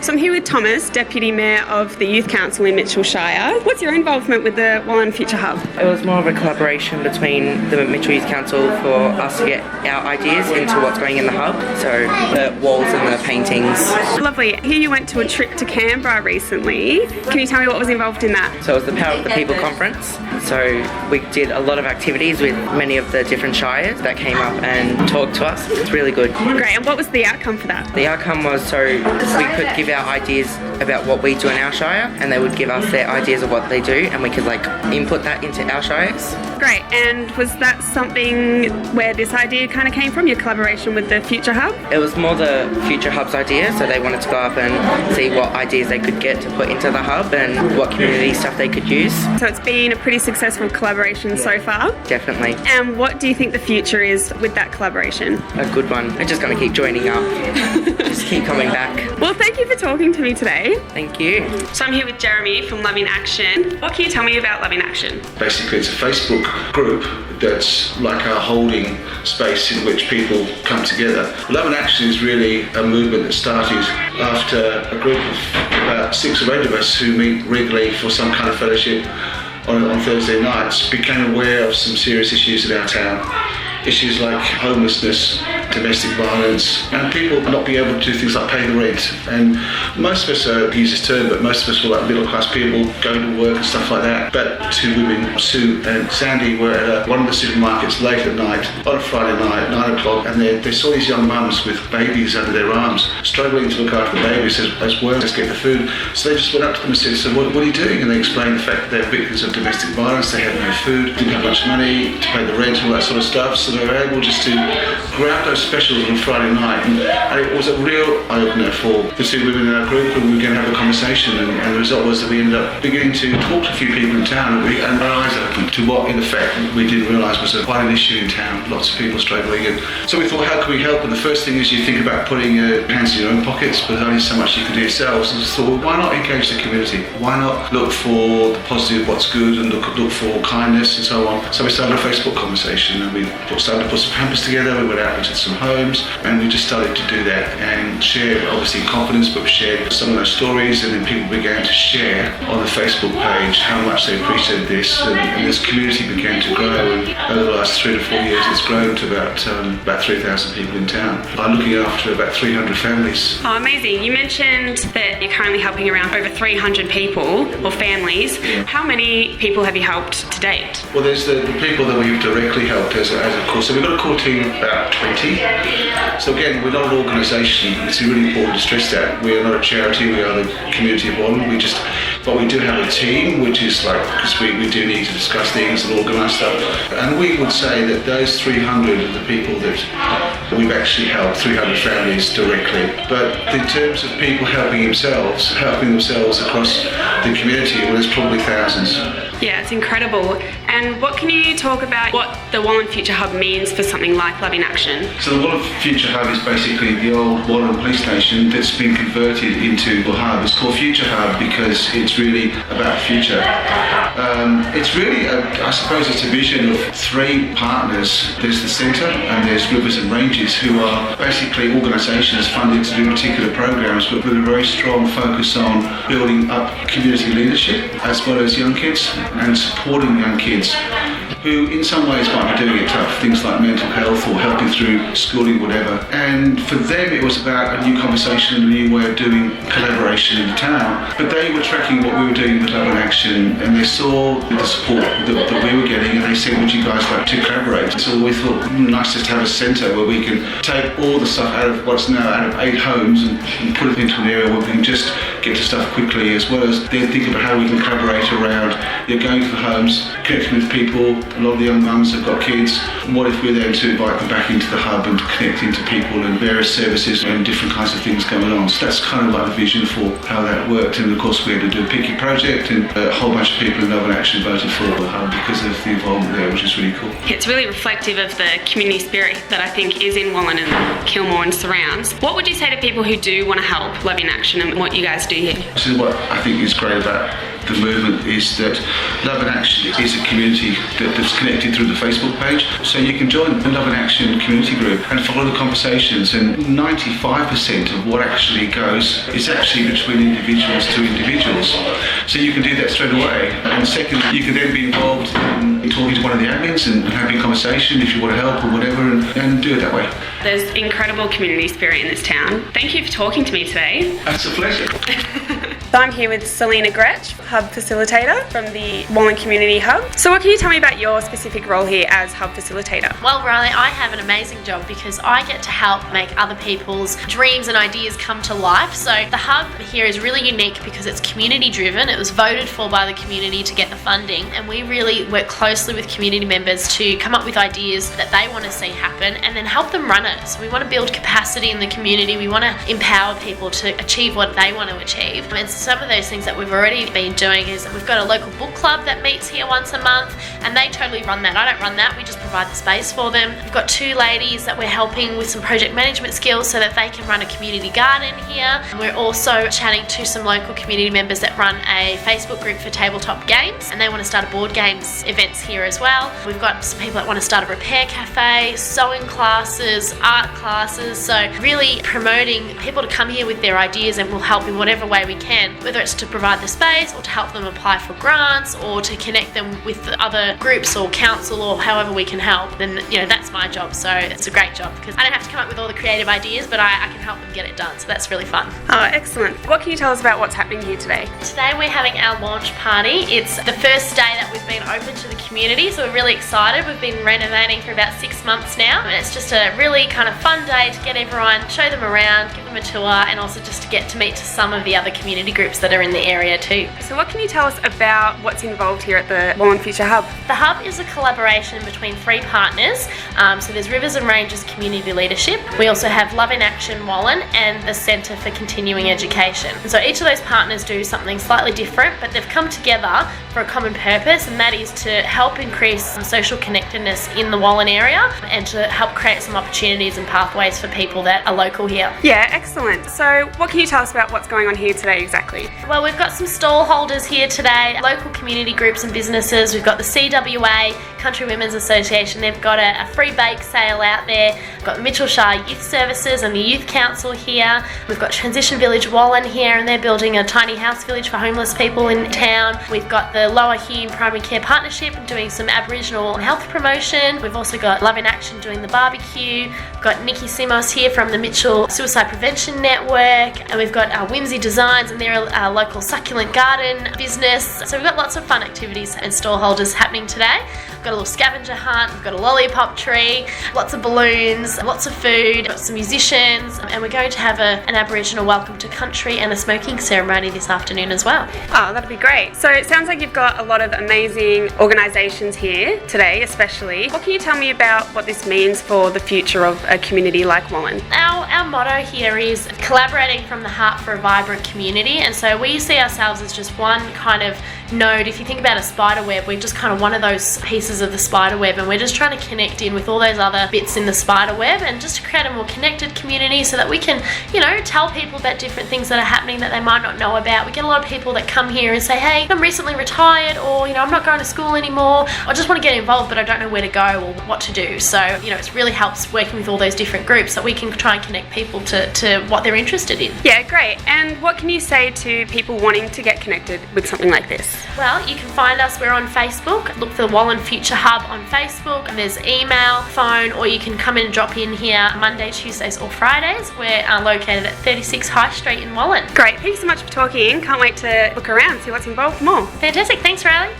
So I'm here with Thomas, Deputy Mayor of the Youth Council in Mitchell Shire. What's your involvement with the Wallen Future Hub? It was more of a collaboration between the Mitchell Youth Council for us to get our ideas into what's going in the hub, so the walls and the paintings. Lovely. Here you went to a trip to Canberra recently. Can you tell me what was involved in that? So it was the Power of the People conference. So we did a lot of activities with many of the different shires that came up and talked to us. It's really good. Great. And what was the outcome for that? The outcome was so we could give our ideas about what we do in our shire, and they would give us their ideas of what they do, and we could input that into our shires. Great. And was that something where this idea kind of came from, your collaboration with the Future Hub? It was more the Future Hub's idea, so they wanted to go up and see what ideas they could get to put into the hub and what community stuff they could use. So it's been a pretty successful collaboration so far? Definitely. And what do you think the future is with that collaboration? A good one. We're just going to keep joining up. Just keep coming back. Well, thank you for talking to me today. Thank you. So I'm here with Jeremy from Love in Action. What can you tell me about Love in Action? Basically, it's a Facebook group that's like a holding space in which people come together. Love in Action is really a movement that started after a group of about 6 or 8 of us who meet regularly for some kind of fellowship on Thursday nights became aware of some serious issues in our town. Issues like homelessness, domestic violence, and people not being able to do things like pay the rent. And most of us, use this term, but most of us were like middle class people going to work and stuff like that. But 2 women, Sue and Sandy, were at one of the supermarkets late at night, on a Friday night, 9 o'clock, and they saw these young mums with babies under their arms, struggling to look after the babies as well as get the food. So they just went up to them and said, "So what are you doing?" And they explained the fact that they're victims of domestic violence, they had no food, didn't have much money to pay the rent, all that sort of stuff. So they were able just to grab those specials on Friday night, and it was a real eye-opener for the 2 women in our group, and we were going to have a conversation, and the result was that we ended up beginning to talk to a few people in town, and our eyes opened to what in effect we didn't realise was quite an issue in town, lots of people struggling. And so we thought, how can we help? And the first thing is you think about putting your hands in your own pockets, but there's only so much you can do yourselves, and so thought, well, why not engage the community? Why not look for the positive, what's good, and look for kindness and so on? So we started a Facebook conversation, and we started to put some pampers together. We went out into some homes, and we just started to do that and share, obviously in confidence, but we shared some of those stories, and then people began to share on the Facebook page how much they appreciated this, and this community began to grow. And over the last 3 to 4 years, it's grown to about 3,000 people in town. I'm looking after about 300 families. Oh, amazing. You mentioned that you're currently helping around over 300 people or families. Yeah. How many people have you helped to date? Well, there's the people that we've directly helped as a core. So we've got a core team of about 20. So again, we're not an organisation. It's really important to stress that. We are not a charity, we are the community of Wallen. But we do have a team, which is because we do need to discuss things and organise stuff. And we would say that those 300 are the people that we've actually helped, 300 families directly. But in terms of people helping themselves across the community, well, there's probably thousands. Yeah, it's incredible. And what can you talk about what the Wallen Future Hub means for something like Love in Action? So the Wallen Future Hub is basically the old Wallen police station that's been converted into a hub. It's called Future Hub because it's really about future. It's really, I suppose it's a vision of 3 partners. There's the centre and there's Rivers and Ranges, who are basically organisations funded to do particular programs, but with a very strong focus on building up community leadership as well as young kids and supporting young kids who in some ways might be doing it tough, things like mental health or helping through schooling, whatever. And for them it was about a new conversation and a new way of doing collaboration in the town. But they were tracking what we were doing with Love in Action, and they saw the support that we were getting, and they said, would you guys like to collaborate? So we thought, nice just to have a centre where we can take all the stuff out of what's now out of 8 homes and put it into an area where we can just get to stuff quickly, as well as then think about how we can collaborate around going to the homes, connecting with people. A lot of the young mums have got kids. What if we're there to invite them back into the hub and to connect into people and various services and different kinds of things going on? So that's kind of like the vision for how that worked. And of course we had to do a picky project, and a whole bunch of people in Love in Action voted for the hub because of the involvement there, which is really cool. It's really reflective of the community spirit that I think is in Wallen and Kilmore and surrounds. What would you say to people who do want to help Love in Action and what you guys do? do here? This is what I think is great about the movement, is that Love in Action is a community that's connected through the Facebook page. So you can join the Love in Action community group and follow the conversations, and 95% of what actually goes is actually between individuals to individuals. So you can do that straight away. And second, you can then be involved in talking to one of the admins and having a conversation if you want to help or whatever, and do it that way. There's incredible community spirit in this town. Thank you for talking to me today. That's a pleasure. So I'm here with Selena Gretsch, Hub Facilitator from the Wallen Community Hub. So what can you tell me about your specific role here as Hub Facilitator? Well, Riley, I have an amazing job because I get to help make other people's dreams and ideas come to life. So the Hub here is really unique because it's community driven. It was voted for by the community to get the funding, and we really work closely with community members to come up with ideas that they want to see happen and then help them run it. So we want to build capacity in the community. We want to empower people to achieve what they want to achieve. And some of those things that we've already been doing is we've got a local book club that meets here once a month, and they totally run that. I don't run that, we just provide the space for them. We've got 2 ladies that we're helping with some project management skills so that they can run a community garden here. And we're also chatting to some local community members that run a Facebook group for tabletop games, and they want to start a board games events here as well. We've got some people that want to start a repair cafe, sewing classes, art classes, so really promoting people to come here with their ideas, and we'll help in whatever way we can, whether it's to provide the space or to help them apply for grants or to connect them with other groups or council or however we can help. Then that's my job, so it's a great job because I don't have to come up with all the creative ideas, but I can help them get it done, so that's really fun. Oh, excellent. What can you tell us about what's happening here today? Today we're having our launch party. It's the first day that we've been open to the community, so we're really excited. We've been renovating for about 6 months now, and it's just a really kind of fun day to get everyone, show them around, give them a tour, and also just to get to meet some of the other community groups that are in the area too. So what can you tell us about what's involved here at the Wallen Future Hub? The Hub is a collaboration between 3 partners. So there's Rivers and Ranges Community Leadership. We also have Love in Action Wallen and the Centre for Continuing Education. And so each of those partners do something slightly different, but they've come together for a common purpose, and that is to help increase social connectedness in the Wallen area and to help create some opportunities and pathways for people that are local here. Yeah, excellent. So what can you tell us about what's going on here today exactly? Well, we've got some stall holders here today, local community groups and businesses. We've got the CWA, Country Women's Association. They've got a free bake sale out there. We've got the Mitchellshire Youth Services and the Youth Council here. We've got Transition Village Wallen here, and they're building a tiny house village for homeless people in town. We've got the Lower Hume Primary Care Partnership doing some Aboriginal health promotion. We've also got Love in Action doing the barbecue. We've got Nikki Simos here from the Mitchell Suicide Prevention Network, and we've got Whimsy Designs, and they're a local succulent garden business. So we've got lots of fun activities and stall holders happening today. We've got a little scavenger hunt, we've got a lollipop tree, lots of balloons, lots of food, got some musicians, and we're going to have an Aboriginal welcome to country and a smoking ceremony this afternoon as well. Oh, that'd be great. So it sounds like you've got a lot of amazing organisations here today, especially. What can you tell me about what this means for the future of a community like Wallen? Our motto here is collaborating from the heart for a vibrant community, and so we see ourselves as just one kind of node. If you think about a spider web, we're just kind of one of those pieces of the spider web, and we're just trying to connect in with all those other bits in the spider web and just to create a more connected community so that we can, tell people about different things that are happening that they might not know about. We get a lot of people that come here and say, hey, I'm recently retired, or I'm not going to school anymore, I just want to get involved but I don't know where to go or what to do. So it really helps working with all those different groups that we can try and connect people to what they're interested in. Yeah, great. And what can you say to people wanting to get connected with something like this? Well, you can find us, we're on Facebook. Look for the Wallen Future Hub on Facebook, and there's email, phone, or you can come in and drop in here Monday, Tuesdays or Fridays. We're located at 36 High Street in Wallen. Great, thanks so much for talking. Can't wait to look around, see what's involved more. Fantastic, thanks Riley.